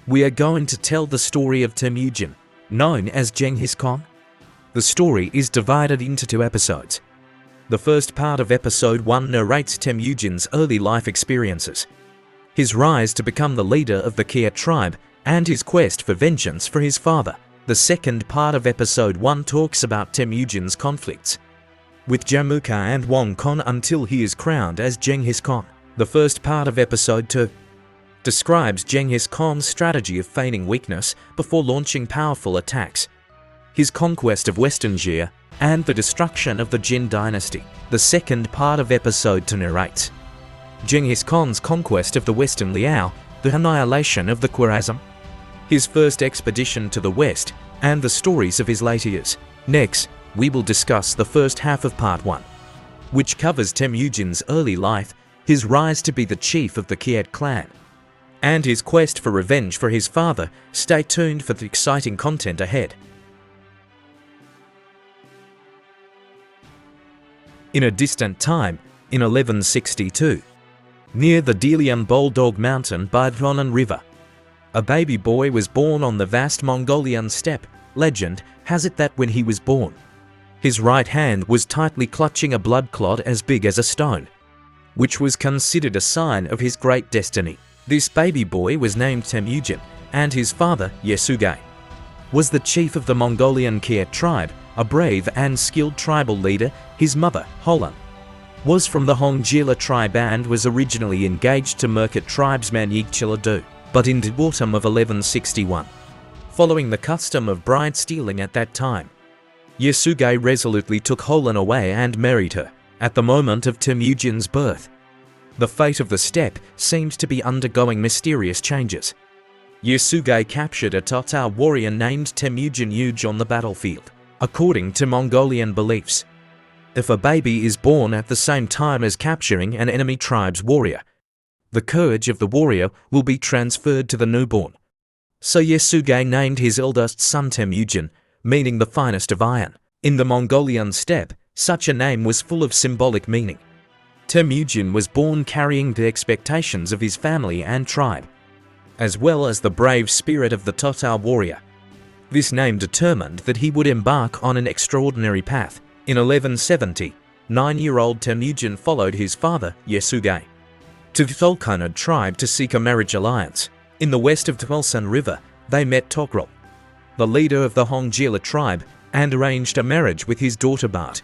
We are going to tell the story of Temujin, known as Genghis Khan. The story is divided into 2 episodes. The first part of episode 1 narrates Temujin's early life experiences, his rise to become the leader of the Kiet tribe, and his quest for vengeance for his father. The second part of episode 1 talks about Temujin's conflicts with Jamukha and Wang Khan until he is crowned as Genghis Khan. The first part of episode 2 describes Genghis Khan's strategy of feigning weakness before launching powerful attacks, his conquest of Western Jia, and the destruction of the Jin dynasty. The second part of episode 2 narrates Genghis Khan's conquest of the Western Liao, the annihilation of the Khwarezm, his first expedition to the west, and the stories of his later years. Next, we will discuss the first half of part 1, which covers Temujin's early life, his rise to be the chief of the Kiet clan, and his quest for revenge for his father. Stay tuned for the exciting content ahead. In a distant time, in 1162, near the Delian Bulldog Mountain by the Honan River, a baby boy was born on the vast Mongolian steppe. Legend has it that when he was born, his right hand was tightly clutching a blood clot as big as a stone, which was considered a sign of his great destiny. This baby boy was named Temujin, and his father, Yesugei, was the chief of the Mongolian Kiet tribe, a brave and skilled tribal leader. His mother, Holan, was from the Hongjila tribe and was originally engaged to Merkit tribesman Yigchiladu, but in the autumn of 1161, following the custom of bride stealing at that time, Yesugei resolutely took Holan away and married her. At the moment of Temujin's birth, the fate of the steppe seemed to be undergoing mysterious changes. Yesugei captured a Tatar warrior named Temujin Yuge on the battlefield. According to Mongolian beliefs, if a baby is born at the same time as capturing an enemy tribe's warrior, the courage of the warrior will be transferred to the newborn. So Yesugei named his eldest son Temujin, meaning the finest of iron. In the Mongolian steppe, such a name was full of symbolic meaning. Temujin was born carrying the expectations of his family and tribe, as well as the brave spirit of the Tatar warrior. This name determined that he would embark on an extraordinary path. In 1170, 9-year-old Temujin followed his father, Yesugei, to the Tolkanad tribe to seek a marriage alliance. In the west of the Twelsan River, they met Togrul, the leader of the Hongjila tribe, and arranged a marriage with his daughter Bart.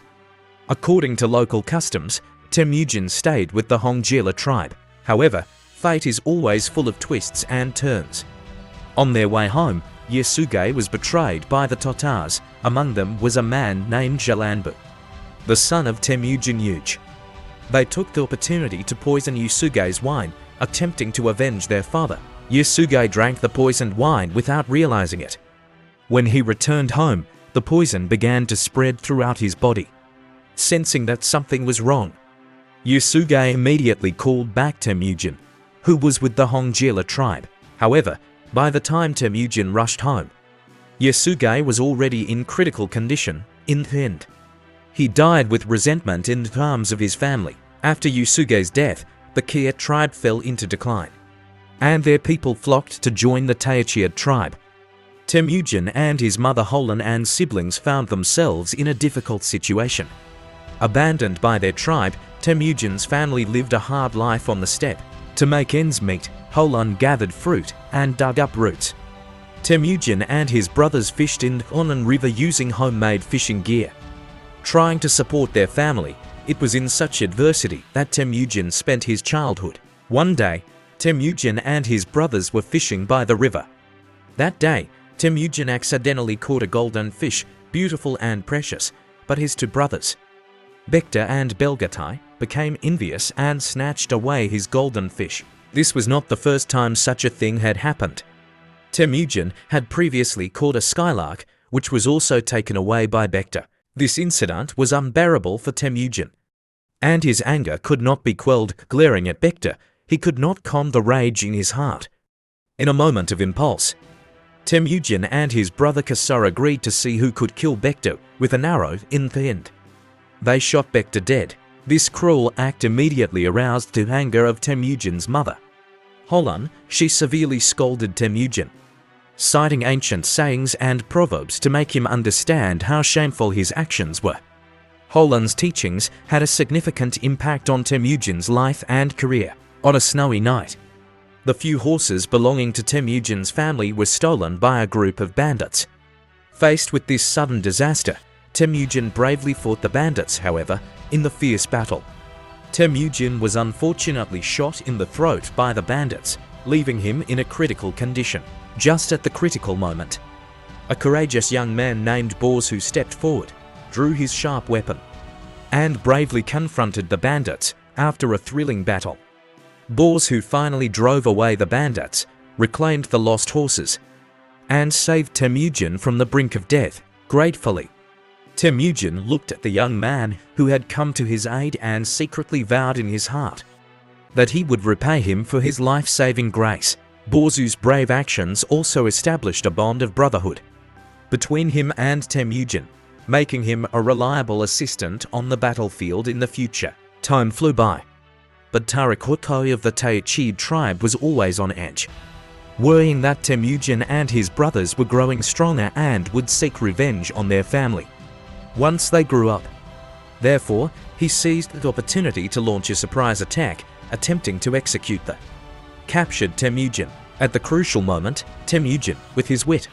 According to local customs, Temujin stayed with the Hongjila tribe. However, fate is always full of twists and turns. On their way home, Yesugei was betrayed by the Tatars. Among them was a man named Jalanbu, the son of Temujin Yuge. They took the opportunity to poison Yesugei's wine, attempting to avenge their father. Yesugei drank the poisoned wine without realizing it. When he returned home, the poison began to spread throughout his body. Sensing that something was wrong, Yesugei immediately called back Temujin, who was with the Hongjila tribe. However, by the time Temujin rushed home, Yesugei was already in critical condition. In the end, he died with resentment in the arms of his family. After Yesugei's death, the Kiet tribe fell into decline, and their people flocked to join the Tayachiad tribe. Temujin and his mother Holan and siblings found themselves in a difficult situation. Abandoned by their tribe, Temujin's family lived a hard life on the steppe. To make ends meet, Holan gathered fruit and dug up roots. Temujin and his brothers fished in the Honan River using homemade fishing gear. Trying to support their family, it was in such adversity that Temujin spent his childhood. One day, Temujin and his brothers were fishing by the river. That day, Temujin accidentally caught a golden fish, beautiful and precious, but his 2 brothers, Bekta and Belgatai, became envious and snatched away his golden fish. This was not the first time such a thing had happened. Temujin had previously caught a skylark, which was also taken away by Bekta. This incident was unbearable for Temujin, and his anger could not be quelled. Glaring at Bekta, he could not calm the rage in his heart. In a moment of impulse, Temujin and his brother Kasar agreed to see who could kill Bekta with an arrow in the end. They shot Bekta dead. This cruel act immediately aroused the anger of Temujin's mother, Holan, she severely scolded Temujin, citing ancient sayings and proverbs to make him understand how shameful his actions were. Holan's teachings had a significant impact on Temujin's life and career. On a snowy night, the few horses belonging to Temujin's family were stolen by a group of bandits. Faced with this sudden disaster, Temujin bravely fought the bandits, however, in the fierce battle. Temujin was unfortunately shot in the throat by the bandits, leaving him in a critical condition. Just at the critical moment, a courageous young man named Borzu stepped forward, drew his sharp weapon, and bravely confronted the bandits after a thrilling battle. Borzu finally drove away the bandits, reclaimed the lost horses, and saved Temujin from the brink of death. Gratefully, Temujin looked at the young man who had come to his aid and secretly vowed in his heart that he would repay him for his life-saving grace. Borzu's brave actions also established a bond of brotherhood between him and Temujin, making him a reliable assistant on the battlefield in the future. Time flew by, but Tarakotkoi of the Taychid tribe was always on edge, worrying that Temujin and his brothers were growing stronger and would seek revenge on their family once they grew up. Therefore, he seized the opportunity to launch a surprise attack, attempting to execute the captured Temujin. At the crucial moment, Temujin, with his wit,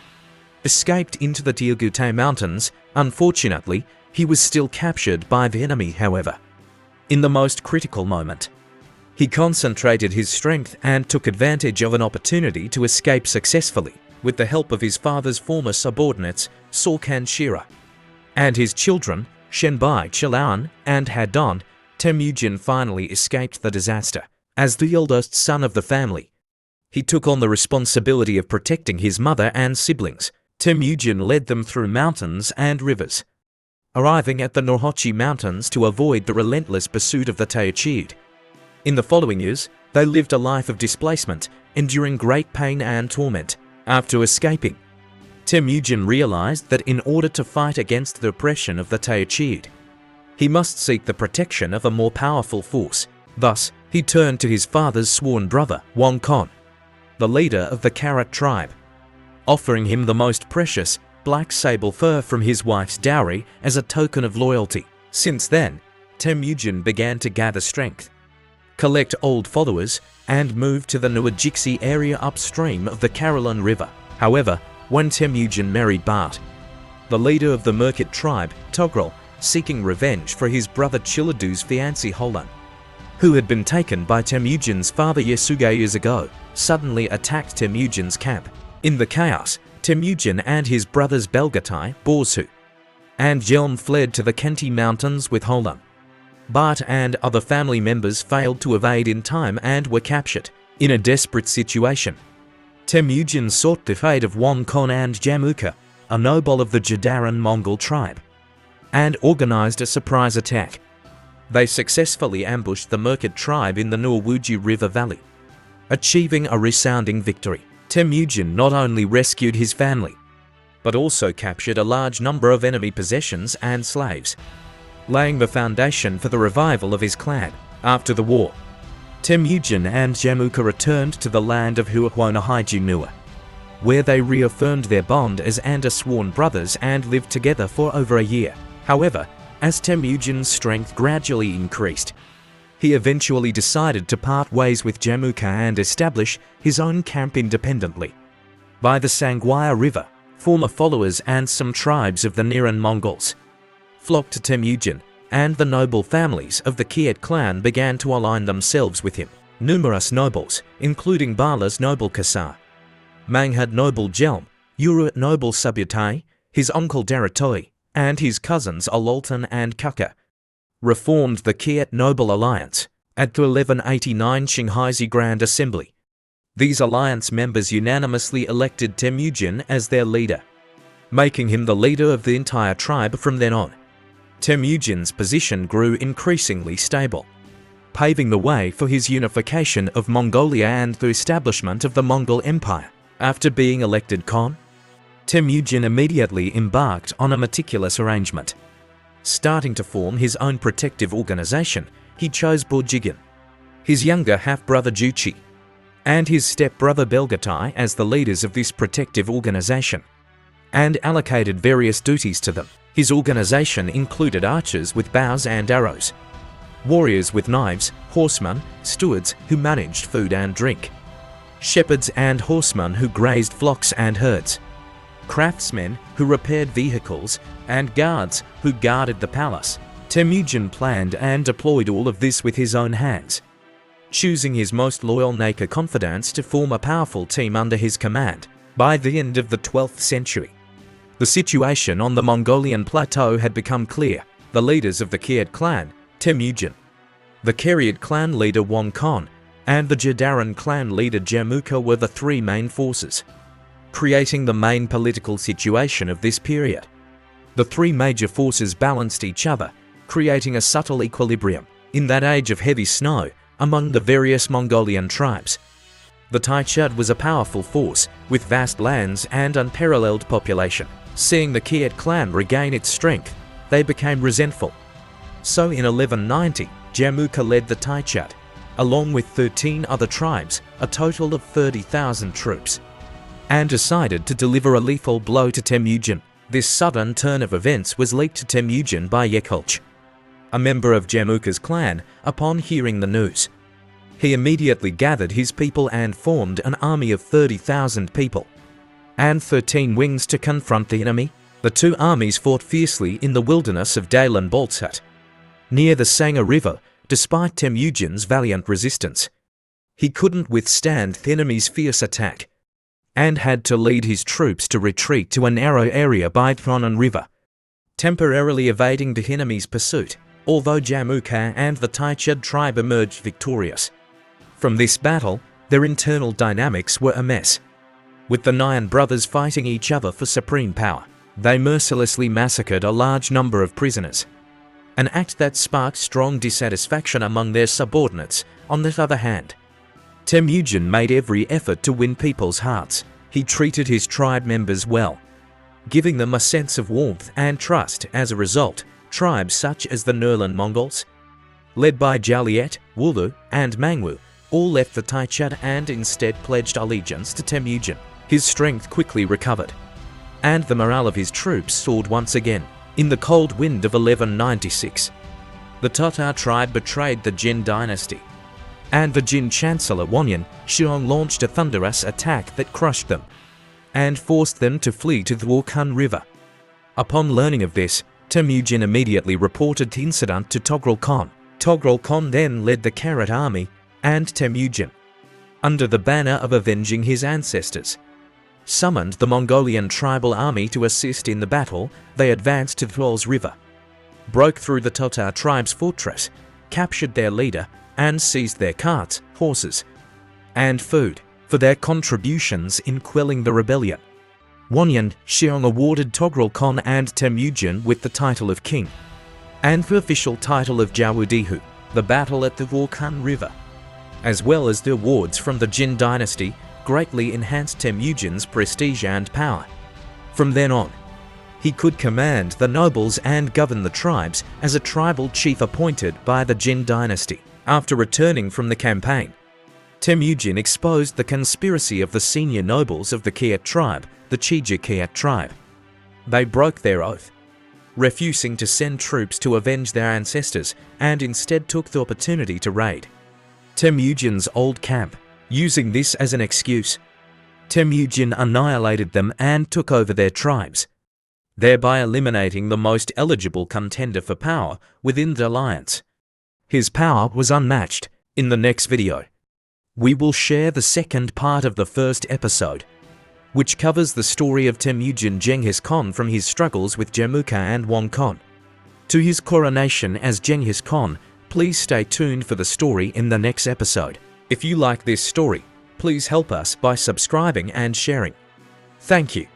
escaped into the Tirgute mountains. Unfortunately, he was still captured by the enemy, however. In the most critical moment, he concentrated his strength and took advantage of an opportunity to escape successfully. With the help of his father's former subordinates, Sorkan Shira, and his children, Shenbai Chilaon and Hadon, Temujin finally escaped the disaster. As the eldest son of the family, he took on the responsibility of protecting his mother and siblings. Temujin led them through mountains and rivers, arriving at the Norhochi Mountains to avoid the relentless pursuit of the Taychid. In the following years, they lived a life of displacement, enduring great pain and torment. After escaping, Temujin realized that in order to fight against the oppression of the Taychid, he must seek the protection of a more powerful force. Thus, he turned to his father's sworn brother, Wang Kon, the leader of the Karat tribe, offering him the most precious, black sable fur from his wife's dowry as a token of loyalty. Since then, Temujin began to gather strength, collect old followers, and move to the Nuajixi area upstream of the Caroline River. However, when Temujin married Bart, the leader of the Merkit tribe, Togrul, seeking revenge for his brother Chiladu's fiancée Holan, who had been taken by Temujin's father Yasuge years ago, suddenly attacked Temujin's camp. In the chaos, Temujin and his brothers Belgatai, Borzu, and Jelm fled to the Kenti Mountains with Holan. Bart and other family members failed to evade in time and were captured. In a desperate situation, Temujin sought the fate of Wang Kon and Jamuka, a noble of the Jadaran Mongol tribe, and organized a surprise attack. They successfully ambushed the Merkit tribe in the Norwuji River Valley, achieving a resounding victory. Temujin not only rescued his family, but also captured a large number of enemy possessions and slaves, laying the foundation for the revival of his clan. After the war, Temujin and Jamuka returned to the land of Huahuanahaijinua, where they reaffirmed their bond as sworn brothers and lived together for over a year. However, as Temujin's strength gradually increased, he eventually decided to part ways with Jamuka and establish his own camp independently. By the Sangwaya River, former followers and some tribes of the Niran Mongols flocked to Temujin, and the noble families of the Kiet clan began to align themselves with him. Numerous nobles, including Bala's noble Kasar, Manghad noble Jelm, Urut noble Subutai, his uncle Daratoi, and his cousins Alaltan and Kaka, reformed the Kiet Noble Alliance at the 1189 Qinghaizi Grand Assembly. These alliance members unanimously elected Temujin as their leader, making him the leader of the entire tribe from then on. Temujin's position grew increasingly stable, paving the way for his unification of Mongolia and the establishment of the Mongol Empire. After being elected Khan, Temujin immediately embarked on a meticulous arrangement. Starting to form his own protective organization, he chose Borjigin, his younger half-brother Juchi, and his stepbrother Belgatai as the leaders of this protective organization, and allocated various duties to them. His organization included archers with bows and arrows, warriors with knives, horsemen, stewards who managed food and drink, shepherds and horsemen who grazed flocks and herds, craftsmen who repaired vehicles, and guards who guarded the palace. Temujin planned and deployed all of this with his own hands, choosing his most loyal Naka confidants to form a powerful team under his command. By the end of the 12th century, the situation on the Mongolian Plateau had become clear. The leaders of the Kayet clan, Temujin, the Kayet clan leader Wang Khan, and the Jadaran clan leader Jamuka were the three main forces, creating the main political situation of this period. The three major forces balanced each other, creating a subtle equilibrium in that age of heavy snow among the various Mongolian tribes. The Taichud was a powerful force with vast lands and unparalleled population. Seeing the Kayet clan regain its strength, they became resentful. So in 1190, Jamuka led the Taichud, along with 13 other tribes, a total of 30,000 troops, and decided to deliver a lethal blow to Temujin. This sudden turn of events was leaked to Temujin by Yekulch, a member of Jamuka's clan. Upon hearing the news, he immediately gathered his people and formed an army of 30,000 people and 13 wings to confront the enemy. The two armies fought fiercely in the wilderness of Dalen Baltsat, near the Sanga River. Despite Temujin's valiant resistance, he couldn't withstand the enemy's fierce attack and had to lead his troops to retreat to a narrow area by Tronan River, temporarily evading the enemy's pursuit, although Jamuka and the Taichud tribe emerged victorious. From this battle, their internal dynamics were a mess, with the Nyan brothers fighting each other for supreme power. They mercilessly massacred a large number of prisoners, an act that sparked strong dissatisfaction among their subordinates. On the other hand, Temujin made every effort to win people's hearts. He treated his tribe members well, giving them a sense of warmth and trust. As a result, tribes such as the Nerlan Mongols, led by Jaliet, Wulu, and Mangwu, all left the Taichud and instead pledged allegiance to Temujin. His strength quickly recovered, and the morale of his troops soared once again. In the cold wind of 1196, the Tatar tribe betrayed the Jin dynasty, and the Jin Chancellor Wanyan Xiong launched a thunderous attack that crushed them and forced them to flee to the Wukan River. Upon learning of this, Temujin immediately reported the incident to Togrul Khan. Togrul Khan then led the Kayet army and Temujin, under the banner of avenging his ancestors, summoned the Mongolian tribal army to assist in the battle. They advanced to the Throlls River, broke through the Tatar tribe's fortress, captured their leader, and seized their carts, horses, and food. For their contributions in quelling the rebellion, Wanyan Xiong awarded Togrul Khan and Temujin with the title of king, and the official title of Jawudihu. The battle at the Wukan River, as well as the awards from the Jin dynasty, greatly enhanced Temujin's prestige and power. From then on, he could command the nobles and govern the tribes as a tribal chief appointed by the Jin dynasty. After returning from the campaign, Temujin exposed the conspiracy of the senior nobles of the Kayet tribe, the Chija Kayet tribe. They broke their oath, refusing to send troops to avenge their ancestors, and instead took the opportunity to raid Temujin's old camp. Using this as an excuse, Temujin annihilated them and took over their tribes, thereby eliminating the most eligible contender for power within the alliance. His power was unmatched. In the next video, we will share the second part of the first episode, which covers the story of Temujin Genghis Khan from his struggles with Jamuka and Wang Khan to his coronation as Genghis Khan. Please stay tuned for the story in the next episode. If you like this story, please help us by subscribing and sharing. Thank you.